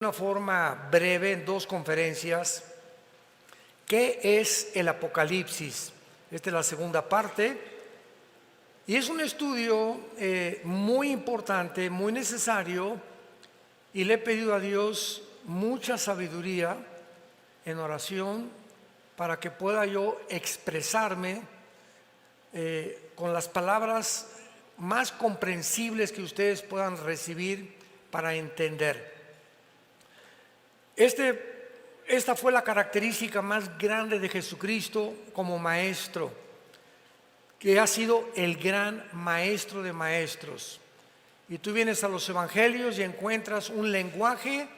Una forma breve en dos conferencias, ¿qué es el Apocalipsis? Esta es la segunda parte y es un estudio muy importante, muy necesario, y le he pedido a Dios mucha sabiduría en oración para que pueda yo expresarme con las palabras más comprensibles que ustedes puedan recibir para entender. Esta fue la característica más grande de Jesucristo como maestro, que ha sido el gran maestro de maestros. Y tú vienes a los evangelios y encuentras un lenguaje,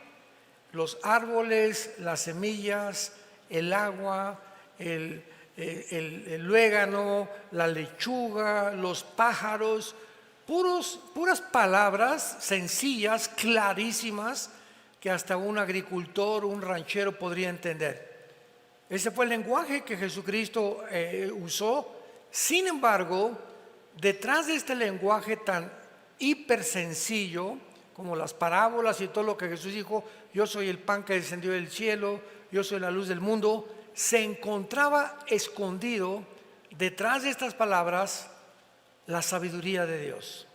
los árboles, las semillas, el agua, el luégano, la lechuga, los pájaros, puras palabras sencillas, clarísimas, que hasta un agricultor, un ranchero podría entender. Ese fue el lenguaje que Jesucristo usó. Sin embargo, detrás de este lenguaje tan hiper sencillo, como las parábolas y todo lo que Jesús dijo, yo soy el pan que descendió del cielo, yo soy la luz del mundo, se encontraba escondido detrás de estas palabras la sabiduría de Dios.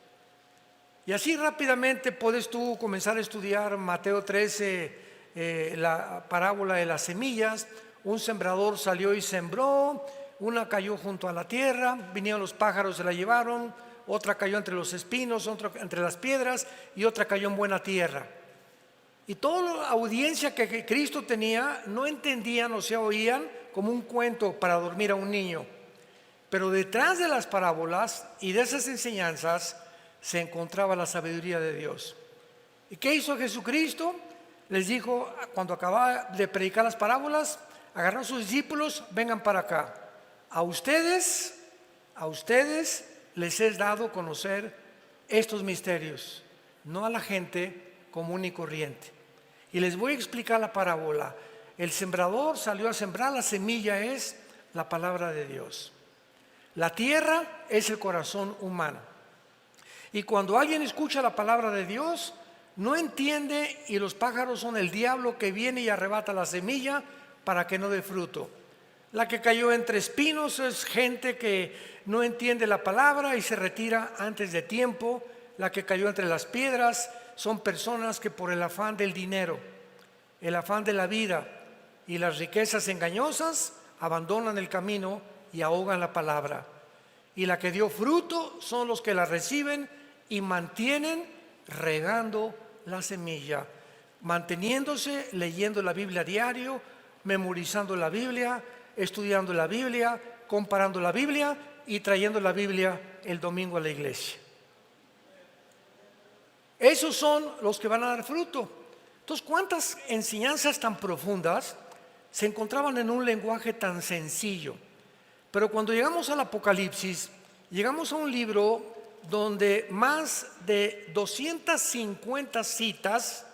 Y así rápidamente puedes tú comenzar a estudiar Mateo 13, la parábola de las semillas. Un sembrador salió y sembró, una cayó junto a la tierra, vinieron los pájaros, se la llevaron, otra cayó entre los espinos, otra entre las piedras y otra cayó en buena tierra. Y toda la audiencia que Cristo tenía no entendían o se oían como un cuento para dormir a un niño. Pero detrás de las parábolas y de esas enseñanzas se encontraba la sabiduría de Dios. ¿Y qué hizo Jesucristo? Les dijo, cuando acababa de predicar las parábolas, agarró a sus discípulos, vengan para acá. A ustedes les he dado a conocer estos misterios, no a la gente común y corriente. Y les voy a explicar la parábola. El sembrador salió a sembrar, la semilla es la palabra de Dios. La tierra es el corazón humano. Y cuando alguien escucha la palabra de Dios, no entiende, y los pájaros son el diablo que viene y arrebata la semilla para que no dé fruto. La que cayó entre espinos es gente que no entiende la palabra y se retira antes de tiempo. La que cayó entre las piedras son personas que por el afán del dinero, el afán de la vida y las riquezas engañosas abandonan el camino y ahogan la palabra. Y la que dio fruto son los que la reciben y mantienen regando la semilla, manteniéndose, leyendo la Biblia a diario, memorizando la Biblia, estudiando la Biblia, comparando la Biblia y trayendo la Biblia el domingo a la iglesia. Esos son los que van a dar fruto. Entonces, ¿cuántas enseñanzas tan profundas se encontraban en un lenguaje tan sencillo? Pero cuando llegamos al Apocalipsis, llegamos a un libro donde más de 250 citas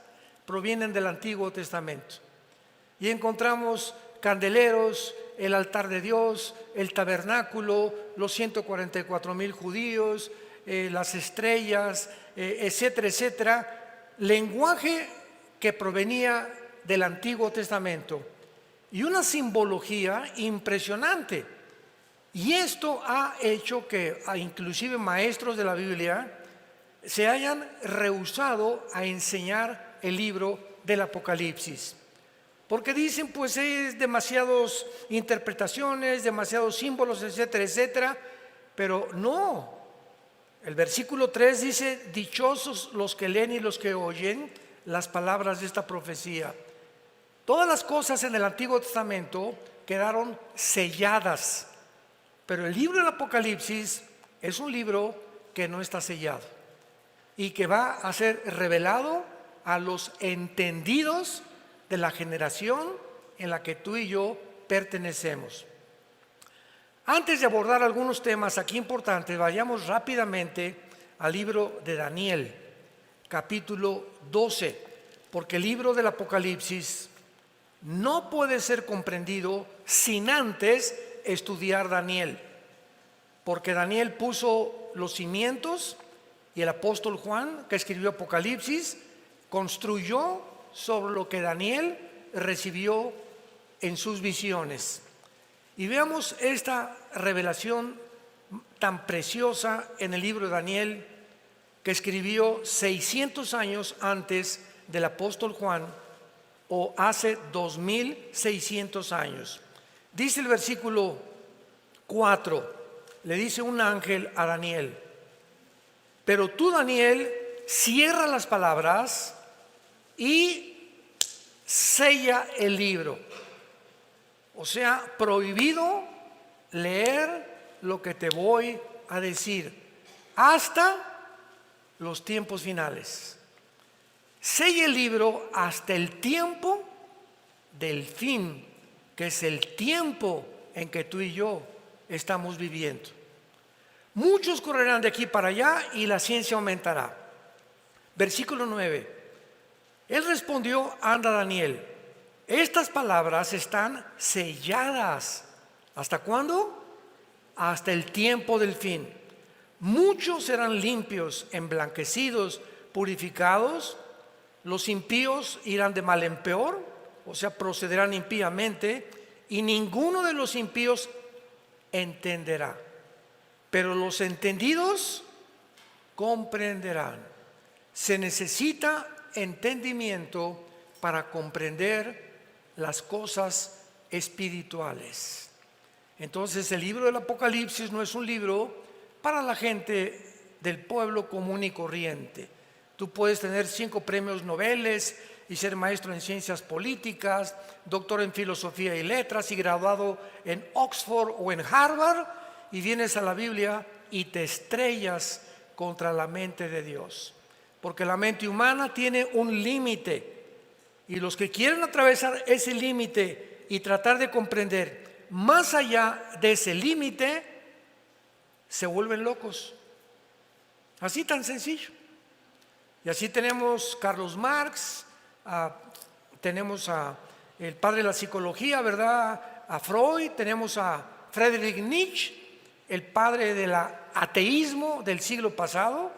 provienen del Antiguo Testamento. Y encontramos candeleros, el altar de Dios, el tabernáculo, los 144,000 judíos, las estrellas, etcétera, etcétera. Lenguaje que provenía del Antiguo Testamento. Y una simbología impresionante. Y esto ha hecho que inclusive maestros de la Biblia se hayan rehusado a enseñar el libro del Apocalipsis. Porque dicen, pues es demasiadas interpretaciones, demasiados símbolos, etcétera, etcétera. Pero no. El versículo 3 dice, dichosos los que leen y los que oyen las palabras de esta profecía. Todas las cosas en el Antiguo Testamento quedaron selladas. Pero el libro del Apocalipsis es un libro que no está sellado y que va a ser revelado a los entendidos de la generación en la que tú y yo pertenecemos. Antes de abordar algunos temas aquí importantes, vayamos rápidamente al libro de Daniel, capítulo 12, porque el libro del Apocalipsis no puede ser comprendido sin antes estudiar Daniel, porque Daniel puso los cimientos y el apóstol Juan, que escribió Apocalipsis, construyó sobre lo que Daniel recibió en sus visiones. Y veamos esta revelación tan preciosa en el libro de Daniel, que escribió 600 años antes del apóstol Juan, o hace 2600 años. Dice el versículo 4, le dice un ángel a Daniel: pero tú, Daniel, cierra las palabras y sella el libro. O sea, prohibido leer lo que te voy a decir hasta los tiempos finales. Sella el libro hasta el tiempo del fin, que es el tiempo en que tú y yo estamos viviendo. Muchos correrán de aquí para allá y la ciencia aumentará. Versículo 9. Él respondió: anda, Daniel, estas palabras están selladas. ¿Hasta cuándo? Hasta el tiempo del fin. Muchos serán limpios, emblanquecidos, purificados. Los impíos irán de mal en peor, o sea, procederán impíamente, y ninguno de los impíos entenderá. Pero los entendidos comprenderán. Se necesita entendimiento para comprender las cosas espirituales. Entonces, el libro del Apocalipsis no es un libro para la gente del pueblo común y corriente. Tú puedes tener 5 premios Nobel y ser maestro en ciencias políticas, doctor en filosofía y letras y graduado en Oxford o en Harvard, y vienes a la Biblia y te estrellas contra la mente de Dios, porque la mente humana tiene un límite, y los que quieren atravesar ese límite y tratar de comprender más allá de ese límite se vuelven locos. Así tan sencillo. Y así tenemos Carlos Marx, tenemos a el padre de la psicología, ¿verdad?, a Freud, tenemos a Friedrich Nietzsche, el padre del ateísmo del siglo pasado.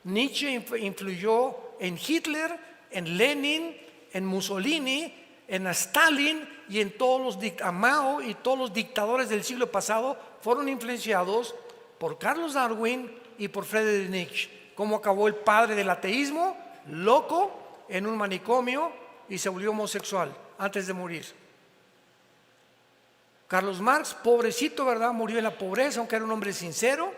Nietzsche influyó en Hitler, en Lenin, en Mussolini, en Stalin y en todos los Mao, y todos los dictadores del siglo pasado fueron influenciados por Carlos Darwin y por Friedrich Nietzsche. ¿Cómo acabó el padre del ateísmo? Loco, en un manicomio, y se volvió homosexual antes de morir. Carlos Marx, pobrecito, ¿verdad?, murió en la pobreza, aunque era un hombre sincero,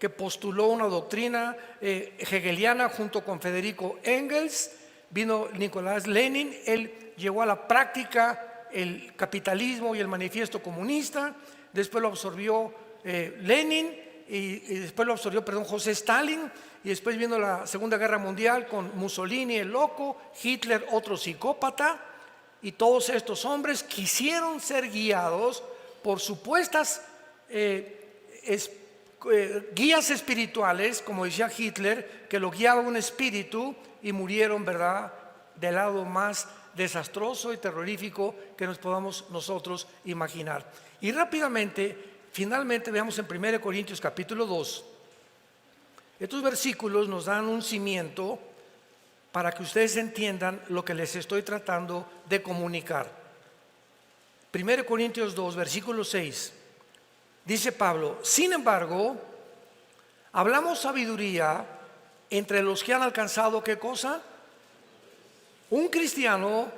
que postuló una doctrina hegeliana junto con Federico Engels. Vino Nicolás Lenin, él llevó a la práctica el capitalismo y el manifiesto comunista. Después lo absorbió Lenin, y después lo absorbió, José Stalin, y después vino la Segunda Guerra Mundial con Mussolini, el loco, Hitler, otro psicópata, y todos estos hombres quisieron ser guiados por supuestas guías espirituales, como decía Hitler, que lo guiaba un espíritu, y murieron, ¿verdad?, del lado más desastroso y terrorífico que nos podamos nosotros imaginar. Y rápidamente, finalmente, veamos en 1 Corintios capítulo 2. Estos versículos nos dan un cimiento para que ustedes entiendan lo que les estoy tratando de comunicar. 1 Corintios 2, versículo 6. Dice Pablo: sin embargo, hablamos sabiduría entre los que han alcanzado, ¿qué cosa? Un cristiano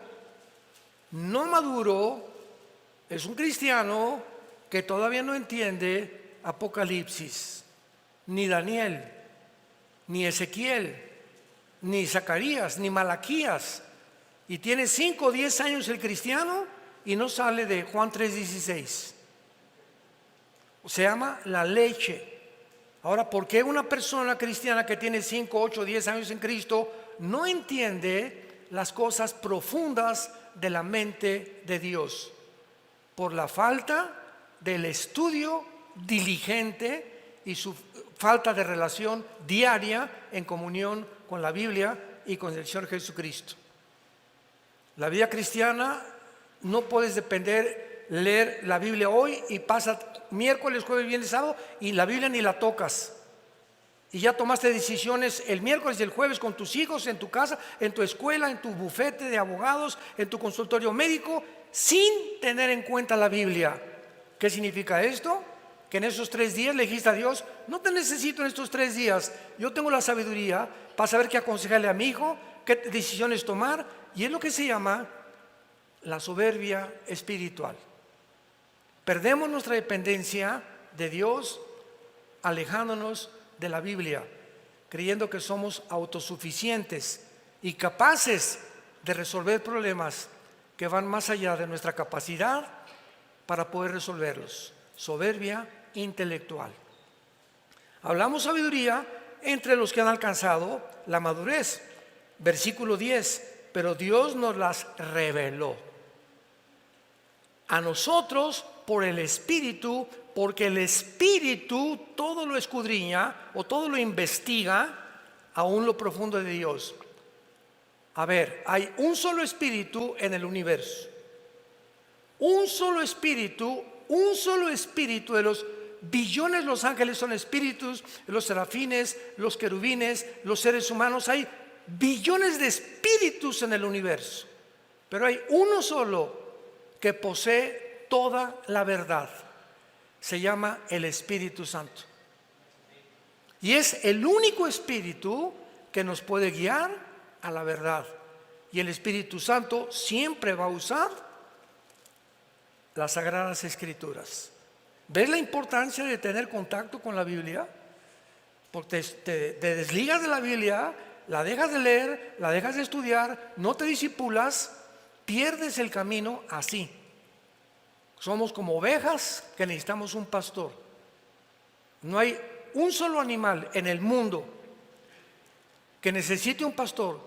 no maduro es un cristiano que todavía no entiende Apocalipsis, ni Daniel, ni Ezequiel, ni Zacarías, ni Malaquías, y tiene 5 o 10 años el cristiano y no sale de Juan 3:16. Se llama la leche. Ahora, ¿por qué una persona cristiana que tiene 5, 8, 10 años en Cristo no entiende las cosas profundas de la mente de Dios? Por la falta del estudio diligente y su falta de relación diaria en comunión con la Biblia y con el Señor Jesucristo. La vida cristiana no puedes leer la Biblia hoy y pasa miércoles, jueves, viernes, sábado y la Biblia ni la tocas. Y ya tomaste decisiones el miércoles y el jueves con tus hijos, en tu casa, en tu escuela, en tu bufete de abogados, en tu consultorio médico, sin tener en cuenta la Biblia. ¿Qué significa esto? Que en esos 3 días le dijiste a Dios: no te necesito en estos 3 días, yo tengo la sabiduría para saber qué aconsejarle a mi hijo, qué decisiones tomar. Y es lo que se llama la soberbia espiritual. Perdemos nuestra dependencia de Dios, alejándonos de la Biblia, creyendo que somos autosuficientes y capaces de resolver problemas que van más allá de nuestra capacidad para poder resolverlos. Soberbia intelectual. Hablamos sabiduría entre los que han alcanzado la madurez. Versículo 10: pero Dios nos las reveló a nosotros por el Espíritu, porque el Espíritu todo lo escudriña o todo lo investiga, aún lo profundo de Dios. A ver, hay un solo Espíritu en el universo, un solo Espíritu de los billones. Los ángeles son espíritus, los serafines, los querubines, los seres humanos. Hay billones de espíritus en el universo, pero hay uno solo que posee toda la verdad. Se llama el Espíritu Santo, y es el único espíritu que nos puede guiar a la verdad. Y el Espíritu Santo siempre va a usar las Sagradas Escrituras. ¿Ves la importancia de tener contacto con la Biblia? Porque te desligas de la Biblia, la dejas de leer, la dejas de estudiar, no te disipulas, pierdes el camino así. Somos como ovejas que necesitamos un pastor. No hay un solo animal en el mundo que necesite un pastor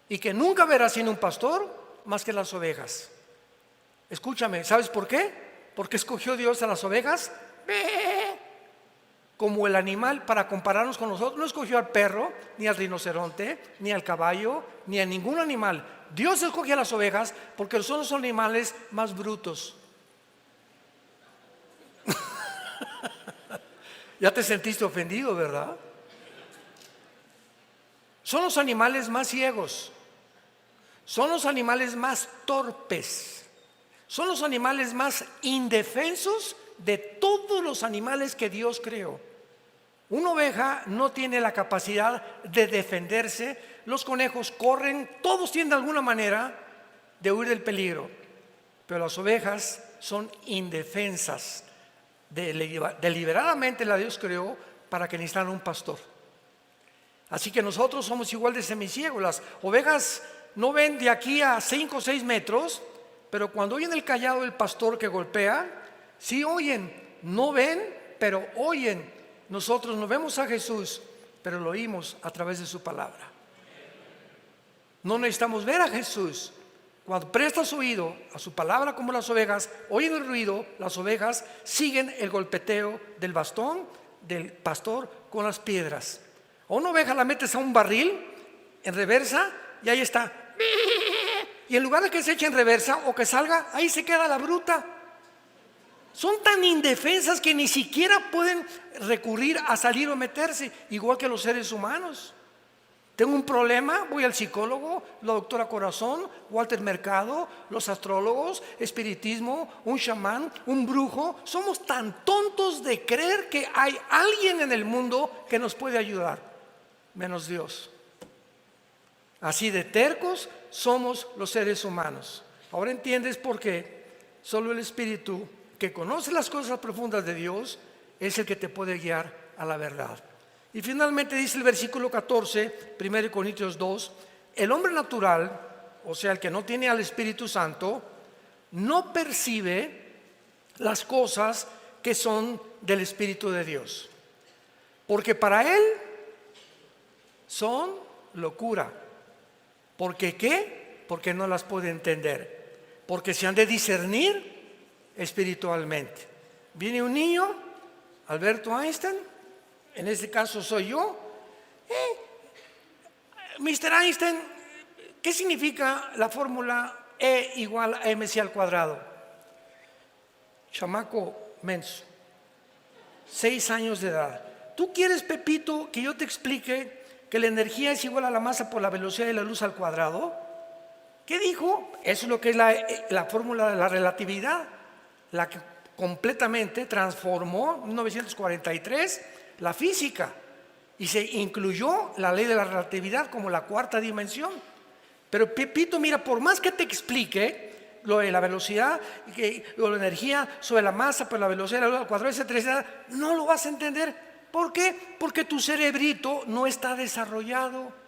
y que nunca verá sin un pastor más que las ovejas. Escúchame, ¿sabes por qué? Porque escogió Dios a las ovejas como el animal para compararnos con nosotros. No escogió al perro, ni al rinoceronte, ni al caballo, ni a ningún animal. Dios escogió a las ovejas porque son los animales más brutos. Ya te sentiste ofendido, ¿verdad? Son los animales más ciegos, son los animales más torpes, son los animales más indefensos de todos los animales que Dios creó. Una oveja no tiene la capacidad de defenderse. Los conejos corren, todos tienen de alguna manera de huir del peligro, pero las ovejas son indefensas. Deliberadamente la Dios creó para que necesitaran un pastor. Así que nosotros somos igual de semiciegos. Las ovejas no ven de aquí a 5 o 6 metros, pero cuando oyen el cayado del pastor que golpea, sí oyen. No ven, pero oyen. Nosotros no vemos a Jesús, pero lo oímos a través de su palabra. No necesitamos ver a Jesús. Cuando prestas oído a su palabra, como las ovejas oyen el ruido, las ovejas siguen el golpeteo del bastón del pastor con las piedras. A una oveja la metes a un barril en reversa y ahí está. Y en lugar de que se eche en reversa o que salga, ahí se queda la bruta. Son tan indefensas que ni siquiera pueden recurrir a salir o meterse, igual que los seres humanos. Tengo un problema, voy al psicólogo, la doctora Corazón, Walter Mercado, los astrólogos, espiritismo, un chamán, un brujo. Somos tan tontos de creer que hay alguien en el mundo que nos puede ayudar, menos Dios. Así de tercos somos los seres humanos. Ahora entiendes por qué solo el Espíritu, que conoce las cosas profundas de Dios, es el que te puede guiar a la verdad. Y finalmente dice el versículo 14, 1 Corintios 2, el hombre natural, o sea, el que no tiene al Espíritu Santo, no percibe las cosas que son del Espíritu de Dios, porque para él son locura. ¿Porque qué? Porque no las puede entender, porque se han de discernir espiritualmente. Viene un niño, Alberto Einstein, en este caso soy yo. Mr. Einstein, ¿qué significa la fórmula E igual a mc al cuadrado? Chamaco menso, 6 años de edad. ¿tú quieres, Pepito, que yo te explique que la energía es igual a la masa por la velocidad de la luz al cuadrado? ¿Qué dijo? Eso es lo que es la fórmula de la relatividad, la que completamente transformó en 1943 la física y se incluyó la ley de la relatividad como la cuarta dimensión. Pero Pepito, mira, por más que te explique lo de la velocidad o la energía sobre la masa por la velocidad de la luz al cuadrado, etcétera, etcétera, no lo vas a entender. ¿Por qué? Porque tu cerebrito no está desarrollado.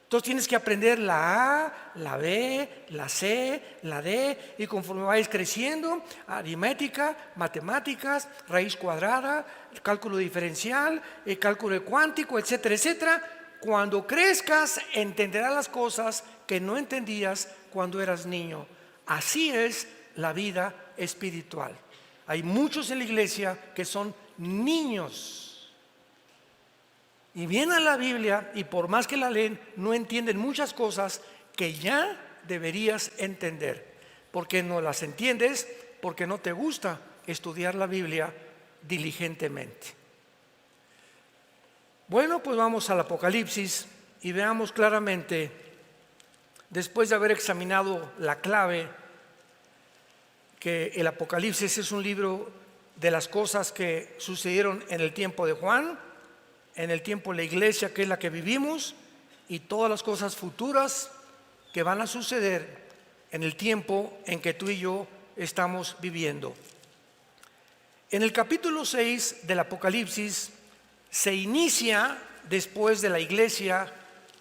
Entonces tienes que aprender la A, la B, la C, la D, y conforme vayas creciendo, aritmética, matemáticas, raíz cuadrada, cálculo diferencial, cálculo cuántico, etcétera, etcétera. Cuando crezcas entenderás las cosas que no entendías cuando eras niño. Así es la vida espiritual. Hay muchos en la iglesia que son niños. Y vienen a la Biblia y por más que la leen, no entienden muchas cosas que ya deberías entender. Porque no las entiendes, porque no te gusta estudiar la Biblia diligentemente. Bueno, pues vamos al Apocalipsis y veamos claramente, después de haber examinado la clave, que el Apocalipsis es un libro de las cosas que sucedieron en el tiempo de Juan, en el tiempo de la iglesia que es la que vivimos, y todas las cosas futuras que van a suceder en el tiempo en que tú y yo estamos viviendo. En el capítulo 6 del Apocalipsis se inicia después de la iglesia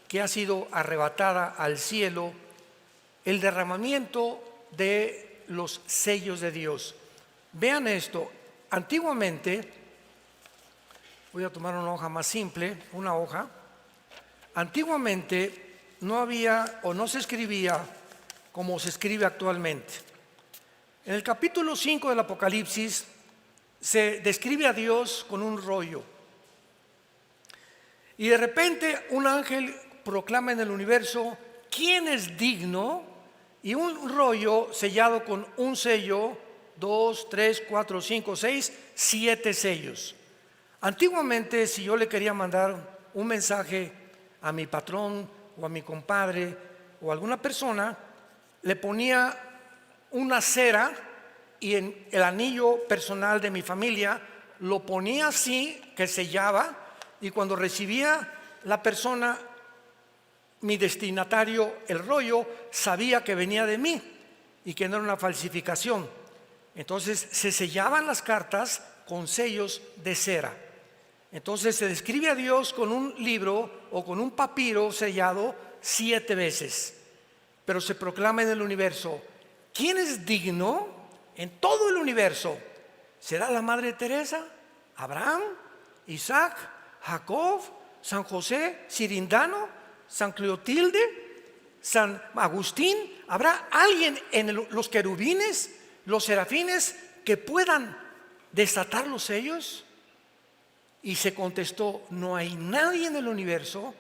que ha sido arrebatada al cielo el derramamiento de los sellos de Dios. Vean esto, antiguamente, voy a tomar una hoja más simple, una hoja. Antiguamente no había o no se escribía como se escribe actualmente. En el capítulo 5 del Apocalipsis se describe a Dios con un rollo. Y de repente un ángel proclama en el universo: ¿quién es digno? Y un rollo sellado con un sello, 2, 3, 4, 5, 6, 7 sellos. Antiguamente, si yo le quería mandar un mensaje a mi patrón o a mi compadre o a alguna persona, le ponía una cera y en el anillo personal de mi familia lo ponía así, que sellaba, y cuando recibía la persona, mi destinatario, el rollo, sabía que venía de mí y que no era una falsificación. Entonces se sellaban las cartas con sellos de cera. Entonces se describe a Dios con un libro o con un papiro sellado 7 veces. Pero se proclama en el universo: ¿quién es digno en todo el universo? ¿Será la Madre Teresa? ¿Abraham? ¿Isaac? ¿Jacob? ¿San José? ¿Cirindano? ¿San Clotilde? ¿San Agustín? ¿Habrá alguien en los querubines, los serafines, que puedan desatar los sellos? Y se contestó: no hay nadie en el universo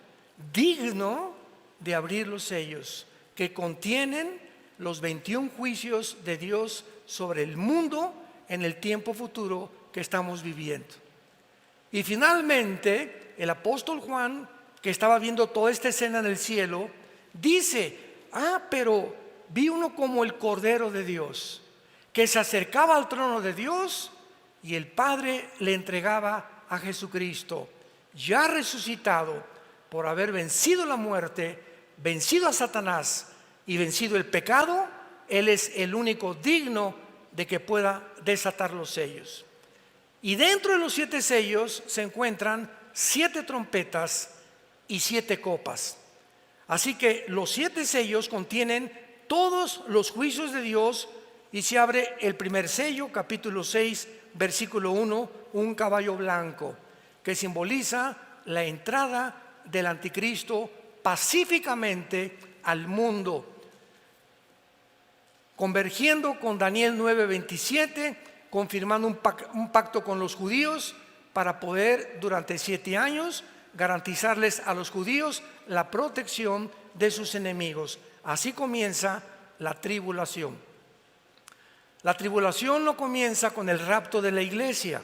digno de abrir los sellos que contienen los 21 juicios de Dios sobre el mundo en el tiempo futuro que estamos viviendo. Y finalmente el apóstol Juan, que estaba viendo toda esta escena en el cielo, dice: pero vi uno como el Cordero de Dios, que se acercaba al trono de Dios, y el Padre le entregaba a Jesucristo, ya resucitado, por haber vencido la muerte, vencido a Satanás y vencido el pecado. Él es el único digno de que pueda desatar los sellos. Y dentro de los 7 sellos se encuentran 7 trompetas y 7 copas. Así que los 7 sellos contienen todos los juicios de Dios, y se abre el primer sello, capítulo 6, versículo 1, un caballo blanco, que simboliza la entrada del anticristo pacíficamente al mundo, convergiendo con Daniel 9:27, confirmando un pacto con los judíos para poder durante 7 años garantizarles a los judíos la protección de sus enemigos. Así comienza la tribulación. La tribulación no comienza con el rapto de la iglesia.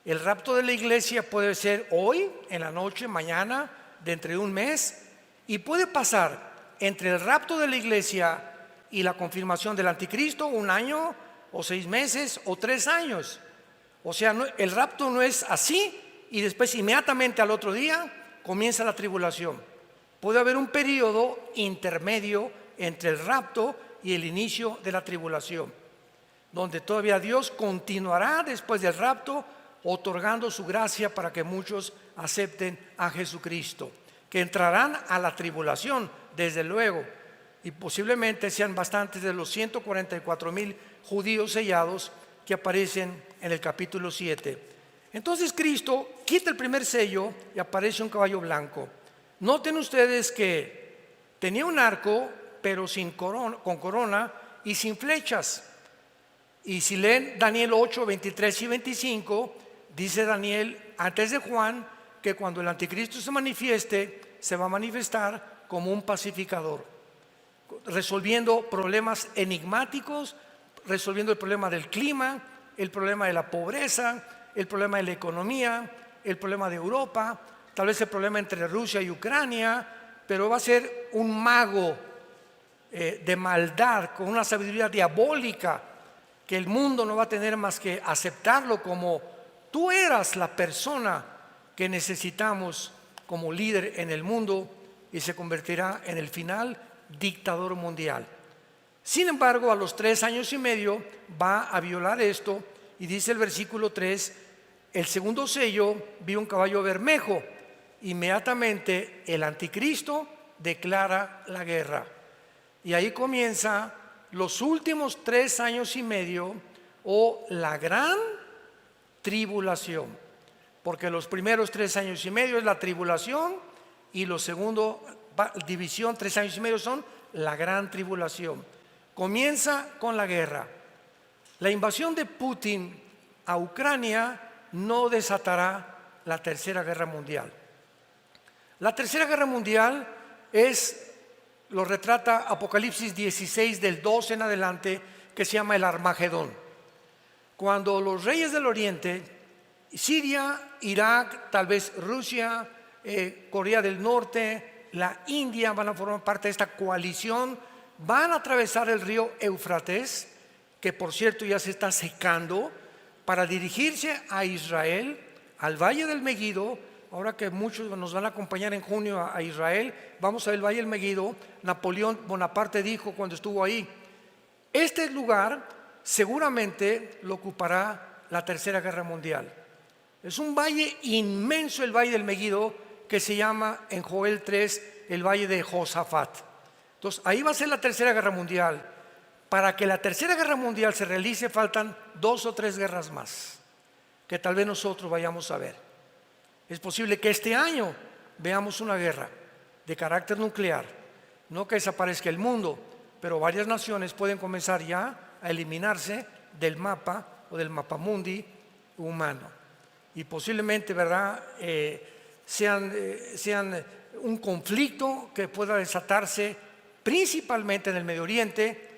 El rapto de la iglesia puede ser hoy, en la noche, mañana, dentro de un mes, y puede pasar entre el rapto de la iglesia y la confirmación del anticristo 1 año, o 6 meses, o 3 años. O sea, el rapto no es así y después inmediatamente al otro día comienza la tribulación. Puede haber un periodo intermedio entre el rapto y el inicio de la tribulación, donde todavía Dios continuará después del rapto otorgando su gracia para que muchos acepten a Jesucristo, que entrarán a la tribulación, desde luego, y posiblemente sean bastantes de los 144,000 judíos sellados que aparecen en el capítulo 7. Entonces Cristo quita el primer sello y aparece un caballo blanco. Noten ustedes que tenía un arco, pero con corona y sin flechas. Y si leen Daniel 8, 23 y 25, dice Daniel antes de Juan que cuando el anticristo se manifieste, se va a manifestar como un pacificador, resolviendo problemas enigmáticos, resolviendo el problema del clima, el problema de la pobreza, el problema de la economía, el problema de Europa, tal vez el problema entre Rusia y Ucrania, pero va a ser un mago de maldad, con una sabiduría diabólica, que el mundo no va a tener más que aceptarlo como tú eras la persona que necesitamos como líder en el mundo, y se convertirá en el final dictador mundial. Sin embargo, a los 3 años y medio va a violar esto, y dice el versículo 3: el segundo sello, vi un caballo bermejo. Inmediatamente el anticristo declara la guerra, y ahí comienza los últimos 3 años y medio, o la gran tribulación, porque los primeros 3 años y medio es la tribulación, y los segundos división 3 años y medio son la gran tribulación. Comienza con la guerra. La invasión de Putin a Ucrania no desatará la tercera guerra mundial. La tercera guerra mundial lo retrata Apocalipsis 16 del 2 en adelante, que se llama el Armagedón. Cuando los reyes del oriente, Siria, Irak, tal vez Rusia, Corea del Norte, la India, van a formar parte de esta coalición, van a atravesar el río Éufrates, que por cierto ya se está secando, para dirigirse a Israel, al Valle del Megido. Ahora que muchos nos van a acompañar en junio a Israel, vamos a ver el Valle del Megido. Napoleón Bonaparte dijo cuando estuvo ahí: este lugar seguramente lo ocupará la tercera guerra mundial. Es un valle inmenso, el Valle del Megido, que se llama en Joel 3 el Valle de Josafat. Entonces ahí va a ser la tercera guerra mundial. Para que la tercera guerra mundial se realice faltan 2 o 3 guerras más, que tal vez nosotros vayamos a ver. Es posible que este año veamos una guerra de carácter nuclear, no que desaparezca el mundo, pero varias naciones pueden comenzar ya a eliminarse del mapa o del mapamundi humano, y posiblemente, ¿verdad?, sean un conflicto que pueda desatarse principalmente en el Medio Oriente,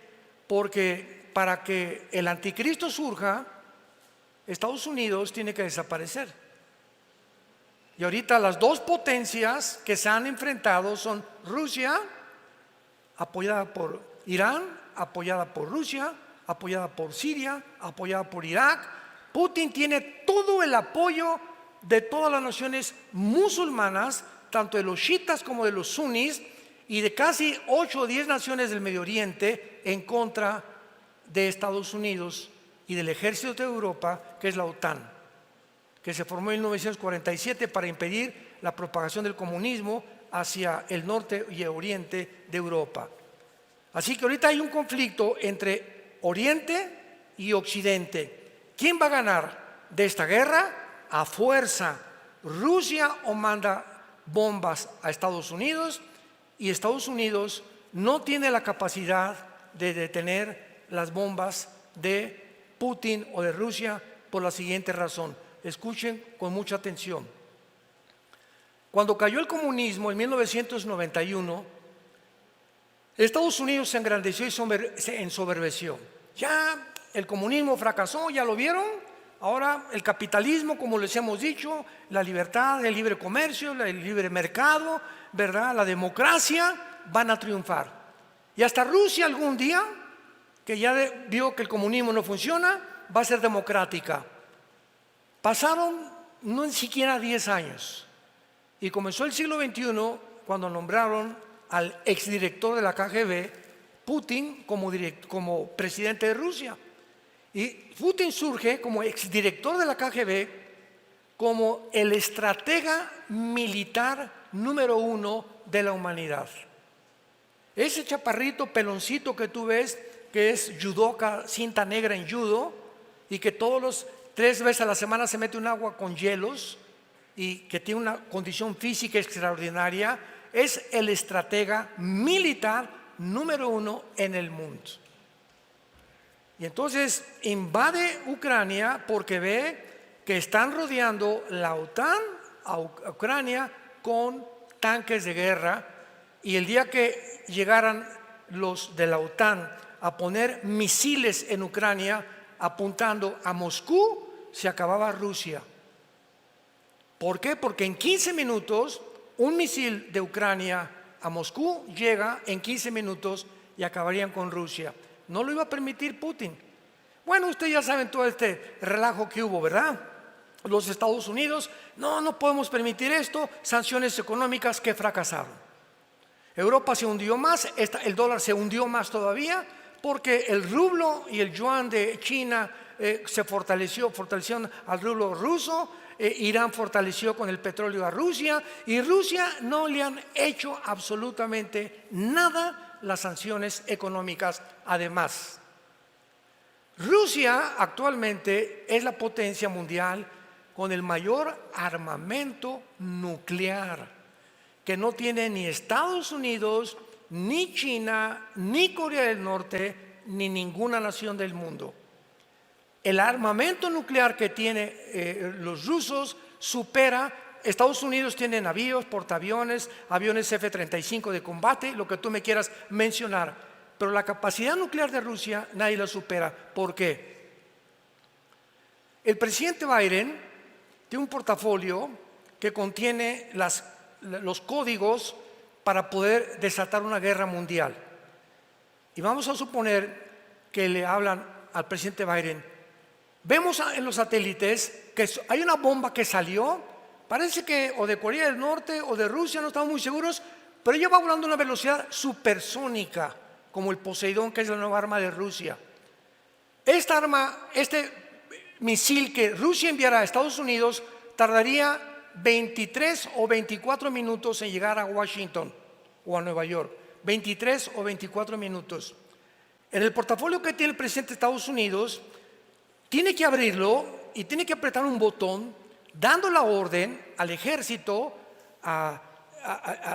porque para que el anticristo surja, Estados Unidos tiene que desaparecer. Y ahorita las 2 potencias que se han enfrentado son Rusia, apoyada por Irán, apoyada por Rusia, apoyada por Siria, apoyada por Irak. Putin tiene todo el apoyo de todas las naciones musulmanas, tanto de los chiitas como de los sunnis, y de casi 8 o 10 naciones del Medio Oriente en contra de Estados Unidos y del ejército de Europa, que es la OTAN, que se formó en 1947 para impedir la propagación del comunismo hacia el norte y el oriente de Europa. Así que ahorita hay un conflicto entre Oriente y Occidente. ¿Quién va a ganar de esta guerra? A fuerza, Rusia o manda bombas a Estados Unidos, y Estados Unidos no tiene la capacidad de detener las bombas de Putin o de Rusia por la siguiente razón. Escuchen con mucha atención. Cuando cayó el comunismo en 1991, Estados Unidos se engrandeció y se ensoberbeció. Ya el comunismo fracasó, ¿ya lo vieron? Ahora el capitalismo, como les hemos dicho, la libertad, el libre comercio, el libre mercado, ¿verdad? La democracia van a triunfar. Y hasta Rusia algún día, que ya vio que el comunismo no funciona, va a ser democrática. Pasaron no ni siquiera 10 años y comenzó el siglo XXI cuando nombraron al exdirector de la KGB, Putin, como presidente de Rusia. Y Putin surge como exdirector de la KGB como el estratega militar número 1 de la humanidad. Ese chaparrito peloncito que tú ves, que es judoka, cinta negra en judo, y que 3 veces a la semana se mete un agua con hielos y que tiene una condición física extraordinaria, es el estratega militar número 1 en el mundo. Y entonces invade Ucrania porque ve que están rodeando la OTAN a Ucrania con tanques de guerra, y el día que llegaran los de la OTAN a poner misiles en Ucrania apuntando a Moscú, se acababa Rusia. ¿Por qué? Porque en 15 minutos un misil de Ucrania a Moscú llega en 15 minutos y acabarían con Rusia. No lo iba a permitir Putin. Bueno, ustedes ya saben todo este relajo que hubo, ¿verdad? Los Estados Unidos, no podemos permitir esto, sanciones económicas que fracasaron. Europa se hundió más, el dólar se hundió más todavía, porque el rublo y el yuan de China se fortalecieron al rublo ruso, Irán fortaleció con el petróleo a Rusia, y Rusia no le han hecho absolutamente nada las sanciones económicas. Además, Rusia actualmente es la potencia mundial con el mayor armamento nuclear, que no tiene ni Estados Unidos, ni China, ni Corea del Norte, ni ninguna nación del mundo. El armamento nuclear que tienen los rusos supera. Estados Unidos tiene navíos, portaaviones, aviones F-35 de combate, lo que tú me quieras mencionar, pero la capacidad nuclear de Rusia nadie la supera. ¿Por qué? El presidente Biden tiene un portafolio que contiene los códigos para poder desatar una guerra mundial. Y vamos a suponer que le hablan al presidente Biden. Vemos en los satélites que hay una bomba que salió, parece que o de Corea del Norte o de Rusia, no estamos muy seguros, pero ella va volando a una velocidad supersónica, como el Poseidón, que es la nueva arma de Rusia. Esta arma, este misil que Rusia enviará a Estados Unidos, tardaría 23 o 24 minutos en llegar a Washington o a Nueva York. 23 o 24 minutos. En el portafolio que tiene el presidente de Estados Unidos, tiene que abrirlo y tiene que apretar un botón dando la orden al ejército, a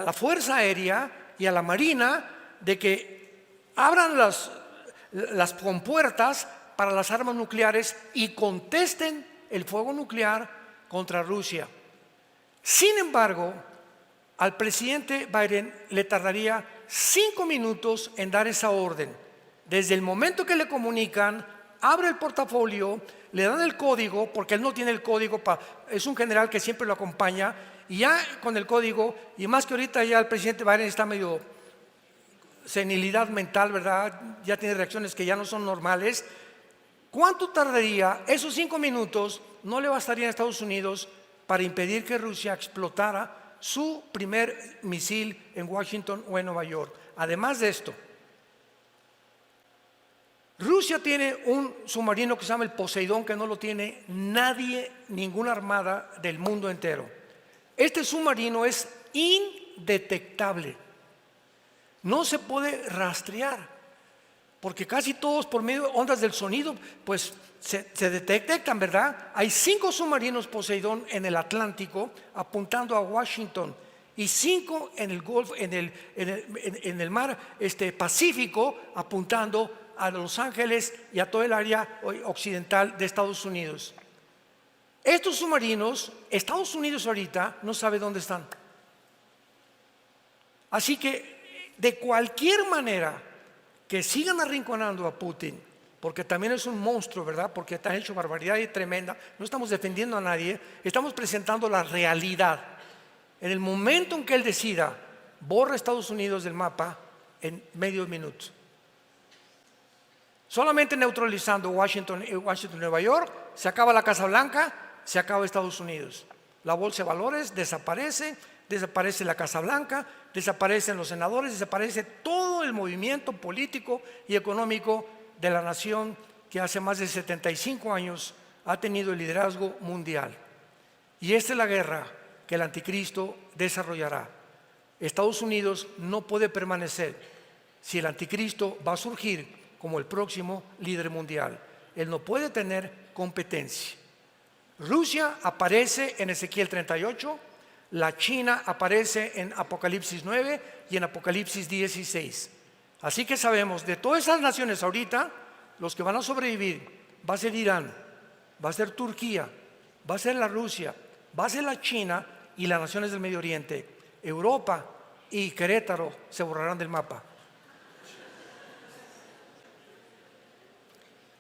la fuerza aérea y a la marina de que abran las compuertas para las armas nucleares y contesten el fuego nuclear contra Rusia. Sin embargo, al presidente Biden le tardaría 5 minutos en dar esa orden. Desde el momento que le comunican, abre el portafolio, le dan el código, porque él no tiene el código, es un general que siempre lo acompaña, y ya con el código, y más que ahorita ya el presidente Biden está medio senilidad mental, ¿verdad? Ya tiene reacciones que ya no son normales. ¿Cuánto tardaría? Esos 5 minutos no le bastarían a Estados Unidos para impedir que Rusia explotara su primer misil en Washington o en Nueva York. Además de esto, Rusia tiene un submarino que se llama el Poseidón, que no lo tiene nadie, ninguna armada del mundo entero. Este submarino es indetectable, no se puede rastrear, porque casi todos por medio de ondas del sonido pues se detectan, ¿verdad? Hay 5 submarinos Poseidón en el Atlántico apuntando a Washington y 5 en el Golfo, en el mar Pacífico apuntando a Los Ángeles y a todo el área occidental de Estados Unidos. Estos submarinos, Estados Unidos ahorita no sabe dónde están. Así que de cualquier manera que sigan arrinconando a Putin, porque también es un monstruo, ¿verdad? Porque te han hecho barbaridad y tremenda. No estamos defendiendo a nadie, estamos presentando la realidad. En el momento en que él decida, borra Estados Unidos del mapa en medio minuto. Solamente neutralizando Washington y Nueva York, se acaba la Casa Blanca, se acaba Estados Unidos. La bolsa de valores desaparece, desaparece la Casa Blanca, desaparecen los senadores, desaparece todo el movimiento político y económico de la nación que hace más de 75 años ha tenido el liderazgo mundial. Y esta es la guerra que el anticristo desarrollará. Estados Unidos no puede permanecer si el anticristo va a surgir como el próximo líder mundial. Él no puede tener competencia. Rusia aparece en Ezequiel 38, la China aparece en Apocalipsis 9 y en Apocalipsis 16. Así que sabemos, de todas esas naciones ahorita, los que van a sobrevivir va a ser Irán, va a ser Turquía, va a ser la Rusia, va a ser la China y las naciones del Medio Oriente. Europa y Querétaro se borrarán del mapa.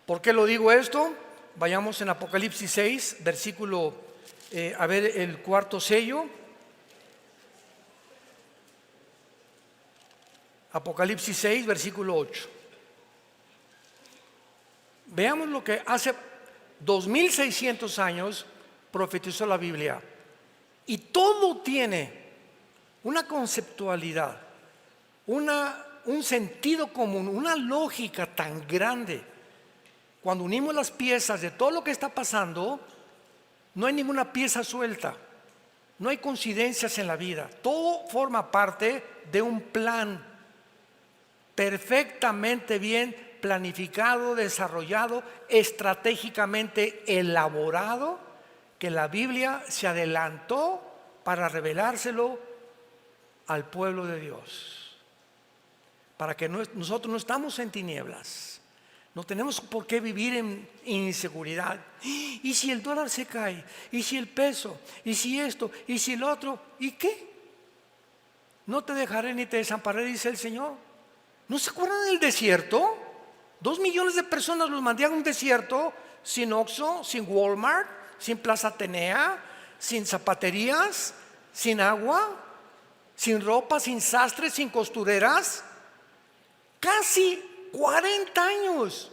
¿Por qué lo digo esto? Vayamos en Apocalipsis 6, versículo, a ver el cuarto sello. Apocalipsis 6, versículo 8. Veamos lo que hace 2600 años profetizó la Biblia. Y todo tiene una conceptualidad, un sentido común, una lógica tan grande. Cuando unimos las piezas de todo lo que está pasando, no hay ninguna pieza suelta, no hay coincidencias en la vida. Todo forma parte de un plan perfectamente bien planificado, desarrollado, estratégicamente elaborado, que la Biblia se adelantó para revelárselo al pueblo de Dios. Para que nosotros no estamos en tinieblas. No tenemos por qué vivir en inseguridad. ¿Y si el dólar se cae? ¿Y si el peso? ¿Y si esto? ¿Y si el otro? ¿Y qué? No te dejaré ni te desampararé, dice el Señor. ¿No se acuerdan del desierto? 2 millones de personas los mandé a un desierto, sin Oxxo, sin Walmart, sin Plaza Atenea, sin zapaterías, sin agua, sin ropa, sin sastres, sin costureras. Casi 40 años.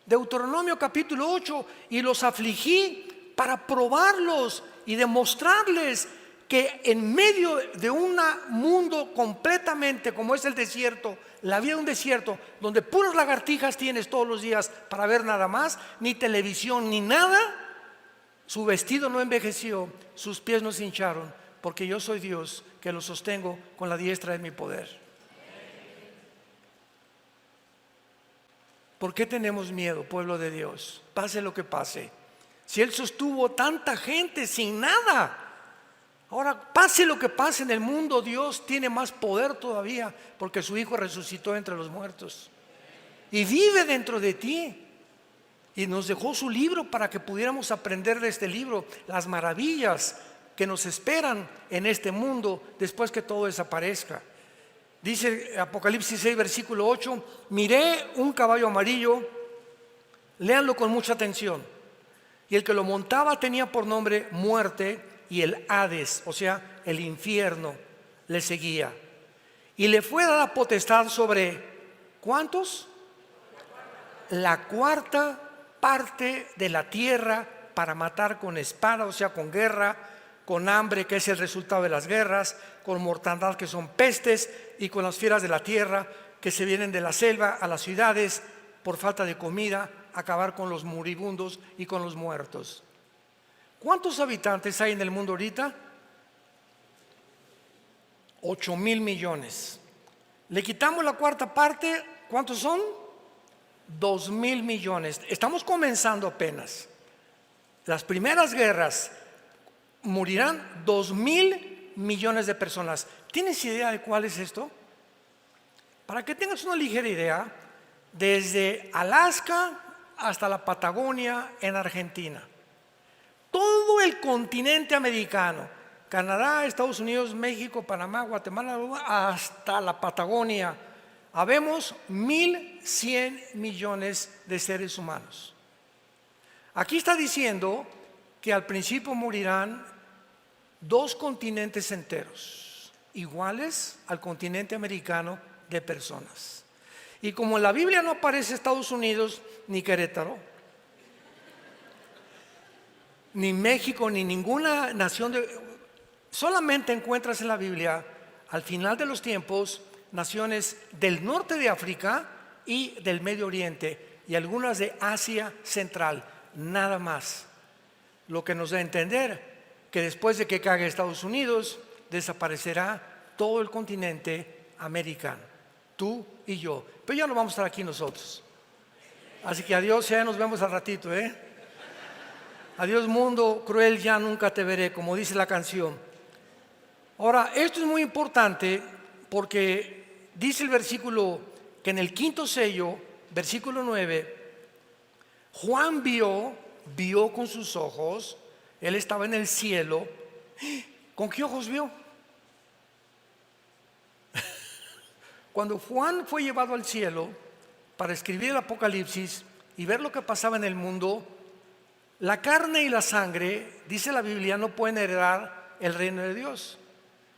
Deuteronomio capítulo 8. Y los afligí para probarlos y demostrarles que en medio de un mundo completamente como es el desierto, la vida de un desierto, donde puras lagartijas tienes todos los días para ver nada más, ni televisión ni nada, su vestido no envejeció, sus pies no se hincharon, porque yo soy Dios que los sostengo con la diestra de mi poder. ¿Por qué tenemos miedo, pueblo de Dios? Pase lo que pase. Si Él sostuvo tanta gente sin nada, ahora pase lo que pase en el mundo, Dios tiene más poder todavía, porque su Hijo resucitó entre los muertos y vive dentro de ti. Y nos dejó su libro para que pudiéramos aprender de este libro las maravillas que nos esperan en este mundo después que todo desaparezca. Dice Apocalipsis 6, versículo 8, miré un caballo amarillo, léanlo con mucha atención, y el que lo montaba tenía por nombre Muerte, y el Hades, o sea, el infierno, le seguía. Y le fue dada potestad sobre, ¿cuántos? La cuarta parte de la tierra para matar con espada, o sea, con guerra, con hambre, que es el resultado de las guerras, con mortandad, que son pestes, y con las fieras de la tierra, que se vienen de la selva a las ciudades por falta de comida, acabar con los moribundos y con los muertos. ¿Cuántos habitantes hay en el mundo ahorita? 8,000 millones. Le quitamos la cuarta parte, ¿cuántos son? 2,000 millones. Estamos comenzando apenas. Las primeras guerras morirán 2,000 millones de personas. ¿Tienes idea de cuál es esto? Para que tengas una ligera idea, desde Alaska hasta la Patagonia en Argentina, todo el continente americano, Canadá, Estados Unidos, México, Panamá, Guatemala, hasta la Patagonia, habemos 1.100 millones de seres humanos. Aquí está diciendo que al principio morirán 2 continentes enteros, iguales al continente americano de personas. Y como en la Biblia no aparece Estados Unidos, ni Querétaro, ni México, ni ninguna nación, solamente encuentras en la Biblia, al final de los tiempos, naciones del norte de África y del Medio Oriente, y algunas de Asia Central, nada más. Lo que nos da a entender que después de que caiga Estados Unidos, desaparecerá todo el continente americano, tú y yo. Pero ya no vamos a estar aquí nosotros. Así que adiós, ya nos vemos al ratito, Adiós mundo cruel, ya nunca te veré, como dice la canción. Ahora, esto es muy importante porque dice el versículo que en el 5º sello, versículo 9, Juan vio con sus ojos, él estaba en el cielo. ¿Con qué ojos vio? Cuando Juan fue llevado al cielo para escribir el Apocalipsis y ver lo que pasaba en el mundo, la carne y la sangre, dice la Biblia, no pueden heredar el reino de Dios,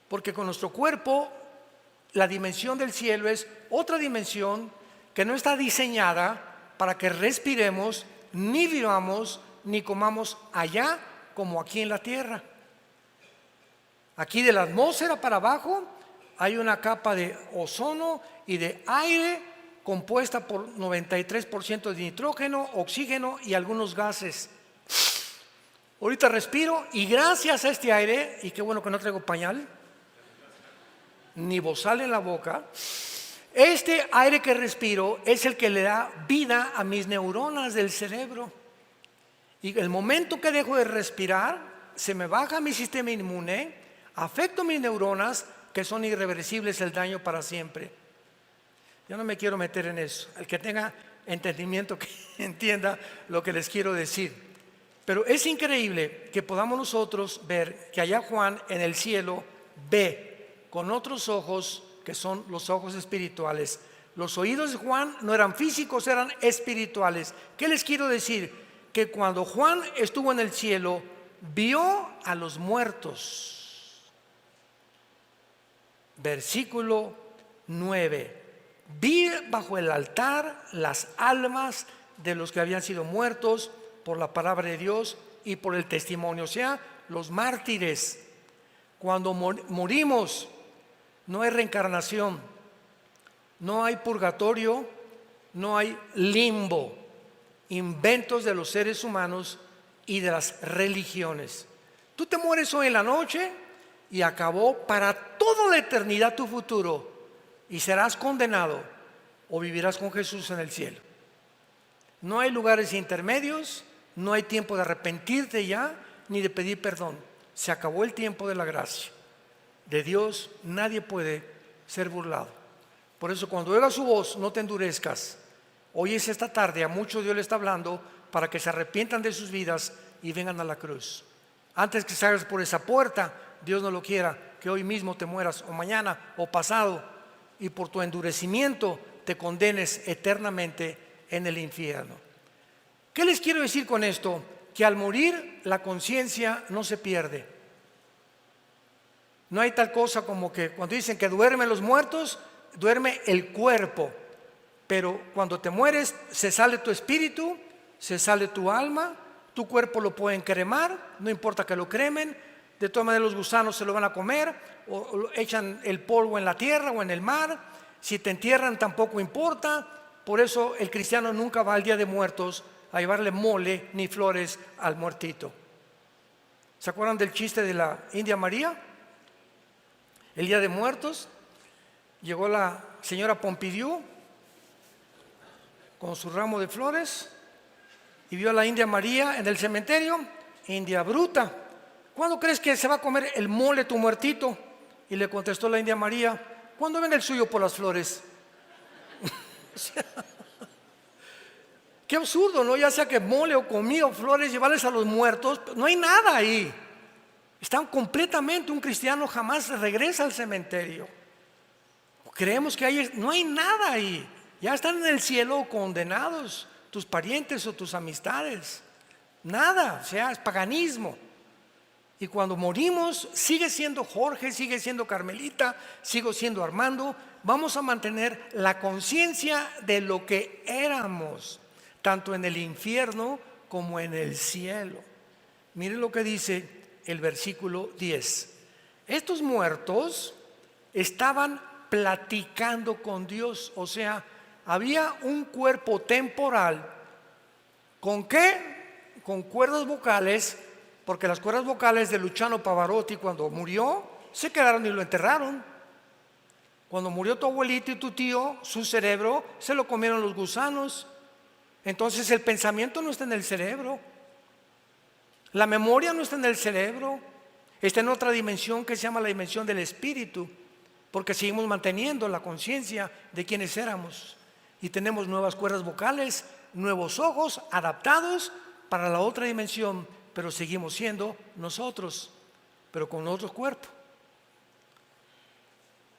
porque con nuestro cuerpo la dimensión del cielo es otra dimensión que no está diseñada para que respiremos, ni vivamos, ni comamos allá como aquí en la tierra. Aquí de la atmósfera para abajo hay una capa de ozono y de aire compuesta por 93% de nitrógeno, oxígeno y algunos gases. Ahorita respiro y gracias a este aire, y qué bueno que no traigo pañal ni bozal en la boca, este aire que respiro es el que le da vida a mis neuronas del cerebro. Y el momento que dejo de respirar, se me baja mi sistema inmune, afecto mis neuronas, que son irreversibles, el daño para siempre. Yo no me quiero meter en eso. El que tenga entendimiento, que entienda lo que les quiero decir. Pero es increíble que podamos nosotros ver que allá Juan en el cielo ve con otros ojos, que son los ojos espirituales. Los oídos de Juan no eran físicos, eran espirituales. ¿Qué les quiero decir? Que cuando Juan estuvo en el cielo, vio a los muertos. Versículo 9. Vi bajo el altar las almas de los que habían sido muertos por la palabra de Dios y por el testimonio, o sea, los mártires. Cuando morimos, no hay reencarnación, no hay purgatorio, no hay limbo, inventos de los seres humanos y de las religiones. Tú te mueres hoy en la noche y acabó para toda la eternidad tu futuro, y serás condenado o vivirás con Jesús en el cielo. No hay lugares intermedios, no hay tiempo de arrepentirte ya, ni de pedir perdón. Se acabó el tiempo de la gracia. De Dios nadie puede ser burlado. Por eso cuando oigas su voz, no te endurezcas. Hoy es esta tarde, a muchos Dios le está hablando para que se arrepientan de sus vidas y vengan a la cruz. Antes que salgas por esa puerta, Dios no lo quiera, que hoy mismo te mueras, o mañana, o pasado, y por tu endurecimiento te condenes eternamente en el infierno. ¿Qué les quiero decir con esto? Que al morir la conciencia no se pierde. No hay tal cosa como que cuando dicen que duermen los muertos, duerme el cuerpo. Pero cuando te mueres, se sale tu espíritu, se sale tu alma, tu cuerpo lo pueden cremar, no importa que lo cremen, de todas maneras los gusanos se lo van a comer, o echan el polvo en la tierra o en el mar, si te entierran tampoco importa. Por eso el cristiano nunca va al Día de Muertos a llevarle mole ni flores al muertito. ¿Se acuerdan del chiste de la India María? El Día de Muertos, llegó la señora Pompidou con su ramo de flores y vio a la India María en el cementerio. India bruta, ¿cuándo crees que se va a comer el mole tu muertito? Y le contestó la India María, ¿cuándo venga el suyo por las flores? O sea, qué absurdo, ¿no? Ya sea que mole o comida o flores, llevarles a los muertos, no hay nada ahí. Están completamente, un cristiano jamás regresa al cementerio. ¿Ok? creemos que no hay nada ahí. Ya están en el cielo condenados tus parientes o tus amistades. Nada, o sea, es paganismo. Y cuando morimos, sigue siendo Jorge, sigue siendo Carmelita, sigo siendo Armando. Vamos a mantener la conciencia de lo que éramos, tanto en el infierno como en el cielo. Miren lo que dice el versículo 10. Estos muertos estaban platicando con Dios, o sea, había un cuerpo temporal. ¿Con qué? Con cuerdas vocales, porque las cuerdas vocales de Luciano Pavarotti, cuando murió, se quedaron y lo enterraron. Cuando murió tu abuelito y tu tío, su cerebro se lo comieron los gusanos. Entonces el pensamiento no está en el cerebro, la memoria no está en el cerebro, está en otra dimensión que se llama la dimensión del espíritu, porque seguimos manteniendo la conciencia de quienes éramos y tenemos nuevas cuerdas vocales, nuevos ojos adaptados para la otra dimensión, pero seguimos siendo nosotros, pero con otro cuerpo.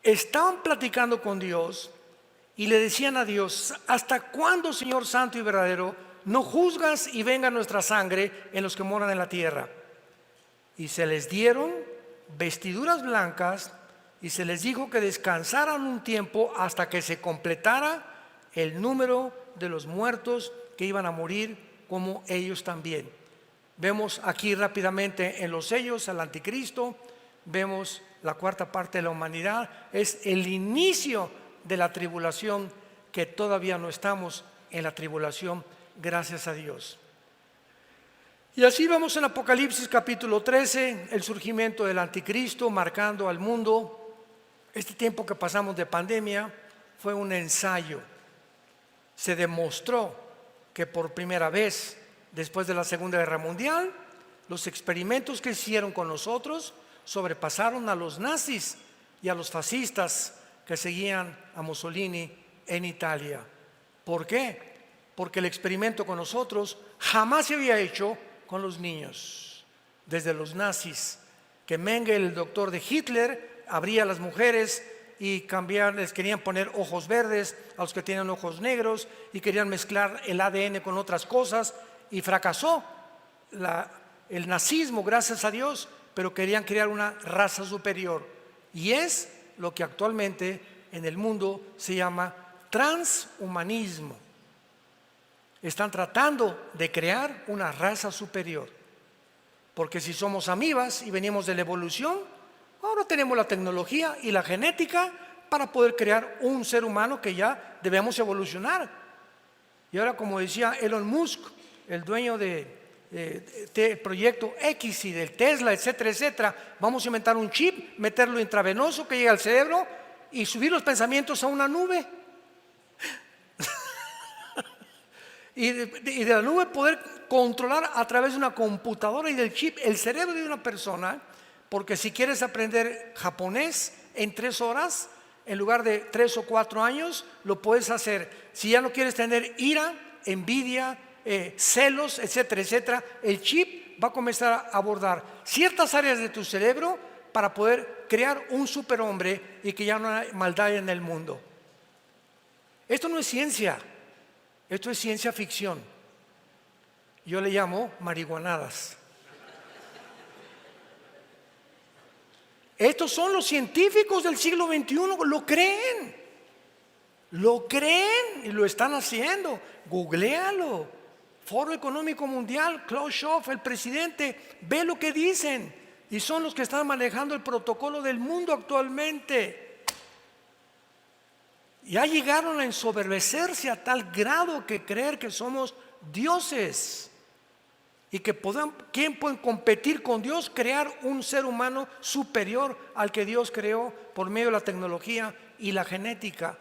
Estaban platicando con Dios y le decían a Dios: ¿hasta cuándo, Señor santo y verdadero, no juzgas y venga nuestra sangre en los que moran en la tierra? Y se les dieron vestiduras blancas y se les dijo que descansaran un tiempo hasta que se completara el número de los muertos que iban a morir, como ellos también. Vemos aquí rápidamente en los sellos al anticristo, vemos la cuarta parte de la humanidad. Es el inicio de la tribulación, que todavía no estamos en la tribulación, gracias a Dios. Y así vamos en Apocalipsis capítulo 13, el surgimiento del anticristo marcando al mundo. Este tiempo que pasamos de pandemia fue un ensayo. Se demostró que por primera vez después de la Segunda Guerra Mundial, los experimentos que hicieron con nosotros sobrepasaron a los nazis y a los fascistas que seguían a Mussolini en Italia. ¿Por qué? Porque el experimento con nosotros jamás se había hecho con los niños. Desde los nazis, que Mengele, el doctor de Hitler, abría a las mujeres y les querían poner ojos verdes a los que tenían ojos negros y querían mezclar el ADN con otras cosas, y fracasó el nazismo, gracias a Dios, pero querían crear una raza superior, y es lo que actualmente en el mundo se llama transhumanismo. Están tratando de crear una raza superior, porque si somos amibas y venimos de la evolución, ahora tenemos la tecnología y la genética para poder crear un ser humano que ya debemos evolucionar. Y ahora, como decía Elon Musk, el dueño del proyecto X y del Tesla, etcétera, etcétera, vamos a inventar un chip, meterlo intravenoso que llegue al cerebro y subir los pensamientos a una nube. y de la nube poder controlar a través de una computadora y del chip el cerebro de una persona, porque si quieres aprender japonés en 3 horas, en lugar de 3 o 4 años, lo puedes hacer. Si ya no quieres tener ira, envidia, celos, etcétera, etcétera, el chip va a comenzar a abordar ciertas áreas de tu cerebro para poder crear un superhombre y que ya no hay maldad en el mundo. Esto no es ciencia, esto es ciencia ficción. Yo le llamo marihuanadas. Estos son los científicos del siglo XXI, lo creen y lo están haciendo. Googléalo. Foro Económico Mundial, Klaus Schwab, el presidente, ve lo que dicen, y son los que están manejando el protocolo del mundo actualmente. Ya llegaron a ensoberbecerse a tal grado que creer que somos dioses y que ¿quién puede competir con Dios? Crear un ser humano superior al que Dios creó por medio de la tecnología y la genética.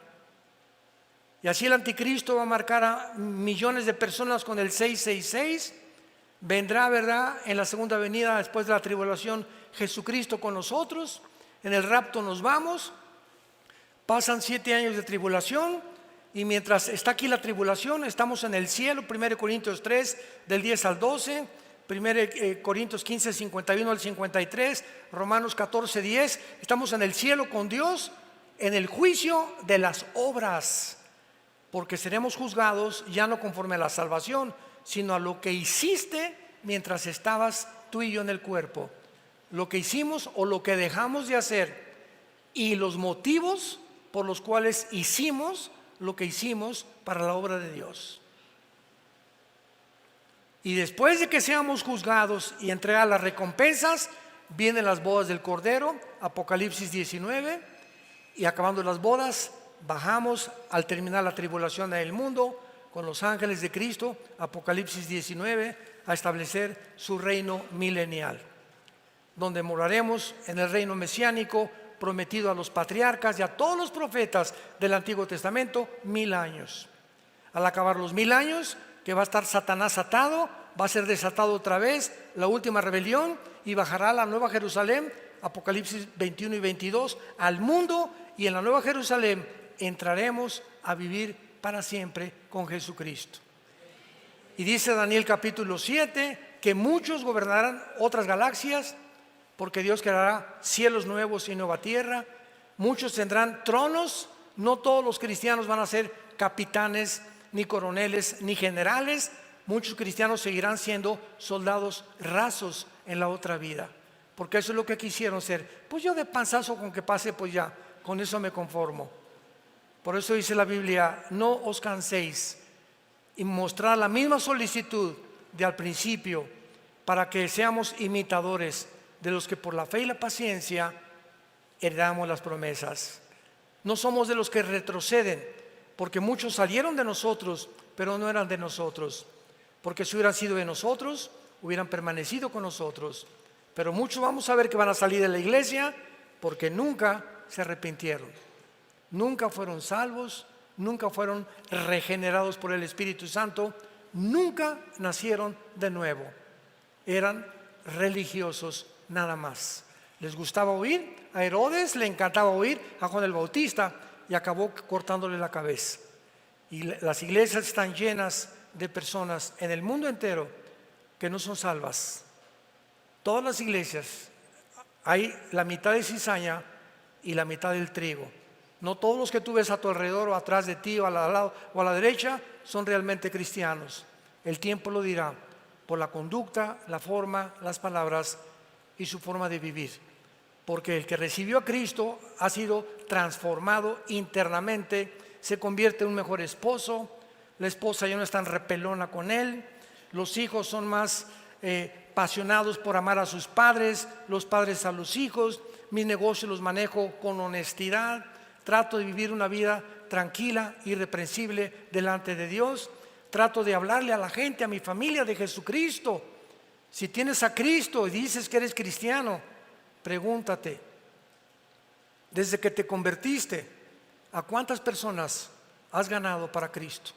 Y así el anticristo va a marcar a millones de personas con el 666. Vendrá, ¿verdad?, en la segunda venida después de la tribulación Jesucristo con nosotros. En el rapto nos vamos. Pasan 7 años de tribulación, y mientras está aquí la tribulación, estamos en el cielo. 1 Corintios 3, del 10 al 12, 1 Corintios 15, 51 al 53, Romanos 14, 10. Estamos en el cielo con Dios, en el juicio de las obras, porque seremos juzgados ya no conforme a la salvación, sino a lo que hiciste mientras estabas tú y yo en el cuerpo, lo que hicimos o lo que dejamos de hacer, y los motivos por los cuales hicimos lo que hicimos para la obra de Dios. Y después de que seamos juzgados y entregar las recompensas, vienen las bodas del Cordero, Apocalipsis 19, y acabando las bodas, bajamos al terminar la tribulación del mundo con los ángeles de Cristo, Apocalipsis 19, a establecer su reino milenial, donde moraremos en el reino mesiánico prometido a los patriarcas y a todos los profetas del Antiguo Testamento, 1000 años. Al acabar los 1000 años, que va a estar Satanás atado, va a ser desatado otra vez la última rebelión y bajará la Nueva Jerusalén, Apocalipsis 21 y 22, al mundo, y en la Nueva Jerusalén entraremos a vivir para siempre con Jesucristo. Y dice Daniel capítulo 7 que muchos gobernarán otras galaxias, porque Dios creará cielos nuevos y nueva tierra. Muchos tendrán tronos. No todos los cristianos van a ser capitanes, ni coroneles, ni generales. Muchos cristianos seguirán siendo soldados rasos en la otra vida, porque eso es lo que quisieron ser. Pues yo de panzazo con que pase, pues ya, con eso me conformo. Por eso dice la Biblia: no os canséis, y mostrar la misma solicitud de al principio, para que seamos imitadores de los que por la fe y la paciencia heredamos las promesas. No somos de los que retroceden, porque muchos salieron de nosotros, pero no eran de nosotros. Porque si hubieran sido de nosotros, hubieran permanecido con nosotros. Pero muchos vamos a ver que van a salir de la iglesia porque nunca se arrepintieron, nunca fueron salvos, nunca fueron regenerados por el Espíritu Santo, nunca nacieron de nuevo. Eran religiosos nada más. Les gustaba oír, a Herodes le encantaba oír a Juan el Bautista y acabó cortándole la cabeza. Y las iglesias están llenas de personas en el mundo entero que no son salvas. Todas las iglesias hay la mitad de cizaña y la mitad del trigo. No todos los que tú ves a tu alrededor o atrás de ti o al lado o a la derecha son realmente cristianos. El tiempo lo dirá por la conducta, la forma, las palabras y su forma de vivir. Porque el que recibió a Cristo ha sido transformado internamente, se convierte en un mejor esposo, la esposa ya no es tan repelona con él, los hijos son más apasionados por amar a sus padres, los padres a los hijos. Mis negocios los manejo con honestidad, trato de vivir una vida tranquila, irreprensible delante de Dios. Trato de hablarle a la gente, a mi familia, de Jesucristo. Si tienes a Cristo y dices que eres cristiano, pregúntate, desde que te convertiste, ¿a cuántas personas has ganado para Cristo?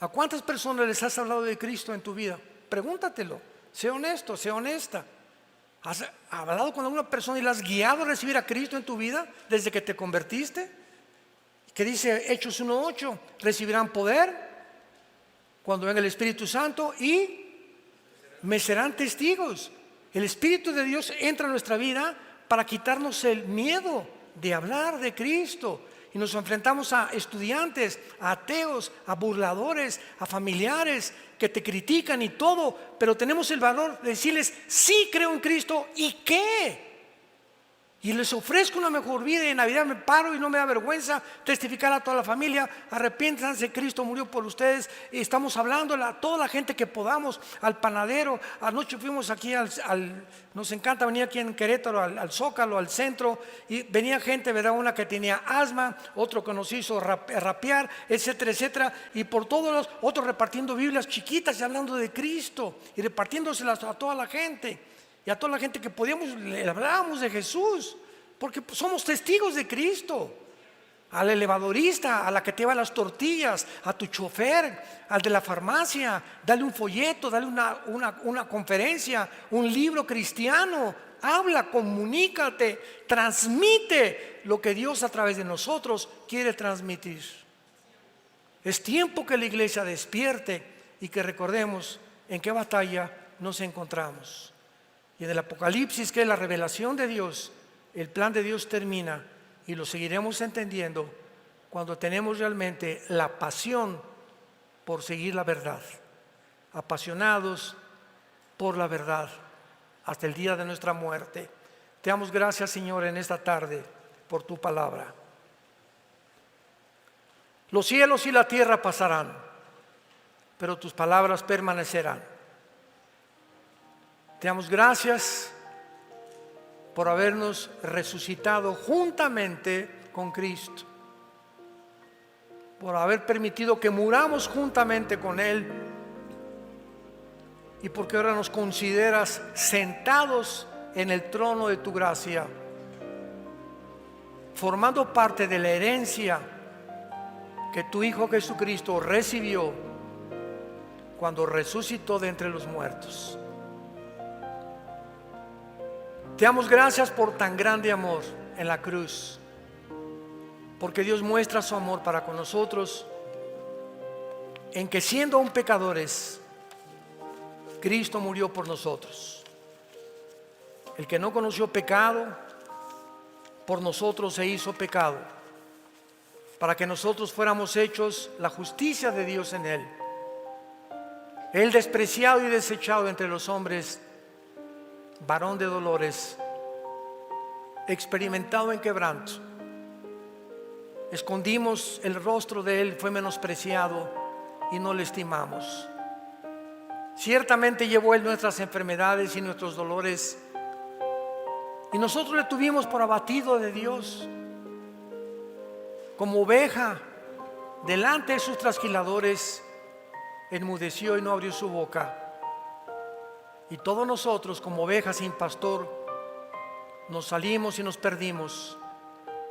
¿A cuántas personas les has hablado de Cristo en tu vida? Pregúntatelo, sé honesto, sé honesta. ¿Has hablado con alguna persona y la has guiado a recibir a Cristo en tu vida desde que te convertiste? Que dice Hechos 1:8, recibirán poder cuando venga el Espíritu Santo y me serán testigos. El Espíritu de Dios entra en nuestra vida para quitarnos el miedo de hablar de Cristo. Y nos enfrentamos a estudiantes, a ateos, a burladores, a familiares que te critican y todo, pero tenemos el valor de decirles: sí creo en Cristo, ¿y qué? Y les ofrezco una mejor vida, y en Navidad me paro y no me da vergüenza testificar a toda la familia: arrepiéntanse, Cristo murió por ustedes. Y estamos hablando a toda la gente que podamos, al panadero. Anoche fuimos aquí nos encanta venir aquí en Querétaro, al Zócalo, al centro, y venía gente, ¿verdad? Una que tenía asma, otro que nos hizo rapear, etcétera, etcétera, y por todos los otros repartiendo Biblias chiquitas y hablando de Cristo y repartiéndoselas a toda la gente. Y a toda la gente que podíamos, le hablábamos de Jesús, porque somos testigos de Cristo. Al elevadorista, a la que te lleva las tortillas, a tu chofer, al de la farmacia, dale un folleto, dale una conferencia, un libro cristiano. Habla, comunícate, transmite lo que Dios a través de nosotros quiere transmitir. Es tiempo que la iglesia despierte y que recordemos en qué batalla nos encontramos. Y en el Apocalipsis, que es la revelación de Dios, el plan de Dios termina y lo seguiremos entendiendo cuando tenemos realmente la pasión por seguir la verdad, apasionados por la verdad hasta el día de nuestra muerte. Te damos gracias, Señor, en esta tarde por tu palabra. Los cielos y la tierra pasarán, pero tus palabras permanecerán. Te damos gracias por habernos resucitado juntamente con Cristo, por haber permitido que muramos juntamente con Él, y porque ahora nos consideras sentados en el trono de tu gracia, formando parte de la herencia que tu Hijo Jesucristo recibió cuando resucitó de entre los muertos. Te damos gracias por tan grande amor en la cruz, porque Dios muestra su amor para con nosotros en que, siendo aún pecadores, Cristo murió por nosotros. El que no conoció pecado, por nosotros se hizo pecado, para que nosotros fuéramos hechos la justicia de Dios en Él. Él, despreciado y desechado entre los hombres, varón de dolores, experimentado en quebranto. Escondimos el rostro de Él, fue menospreciado y no le estimamos. Ciertamente llevó Él nuestras enfermedades y nuestros dolores, y nosotros le tuvimos por abatido de Dios. Como oveja delante de sus trasquiladores, enmudeció y no abrió su boca. Y todos nosotros, como ovejas sin pastor, nos salimos y nos perdimos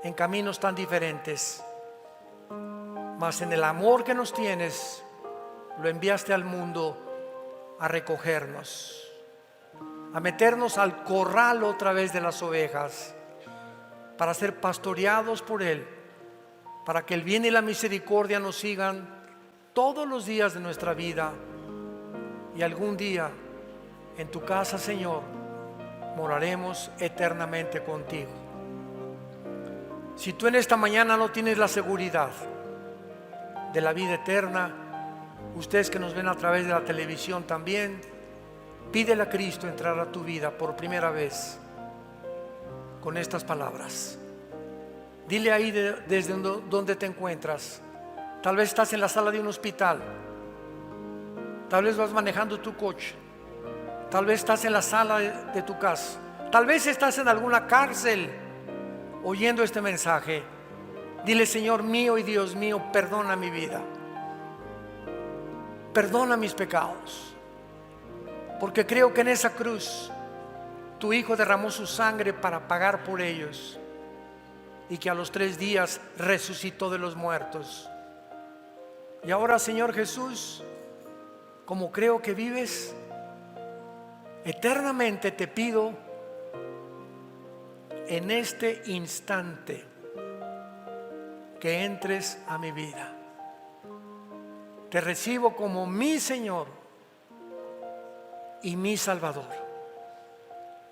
en caminos tan diferentes. Mas en el amor que nos tienes, lo enviaste al mundo a recogernos, a meternos al corral otra vez de las ovejas, para ser pastoreados por Él, para que el bien y la misericordia nos sigan todos los días de nuestra vida, y algún día en tu casa, Señor, moraremos eternamente contigo. Si tú en esta mañana no tienes la seguridad de la vida eterna, ustedes que nos ven a través de la televisión también, pídele a Cristo entrar a tu vida por primera vez con estas palabras. Dile ahí desde donde te encuentras. Tal vez estás en la sala de un hospital, tal vez vas manejando tu coche, tal vez estás en la sala de tu casa, tal vez estás en alguna cárcel oyendo este mensaje. Dile: Señor mío y Dios mío, perdona mi vida, perdona mis pecados, porque creo que en esa cruz tu Hijo derramó su sangre para pagar por ellos, y que a los 3 días resucitó de los muertos. Y ahora, Señor Jesús, como creo que vives eternamente, te pido en este instante que entres a mi vida. Te recibo como mi Señor y mi Salvador,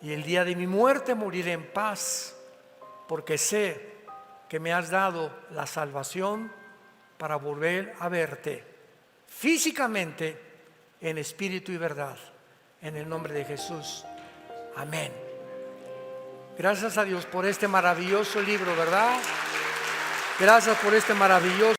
y el día de mi muerte moriré en paz, porque sé que me has dado la salvación para volver a verte físicamente, en espíritu y verdad. En el nombre de Jesús, amén. Gracias a Dios por este maravilloso libro, ¿verdad? Gracias por este maravilloso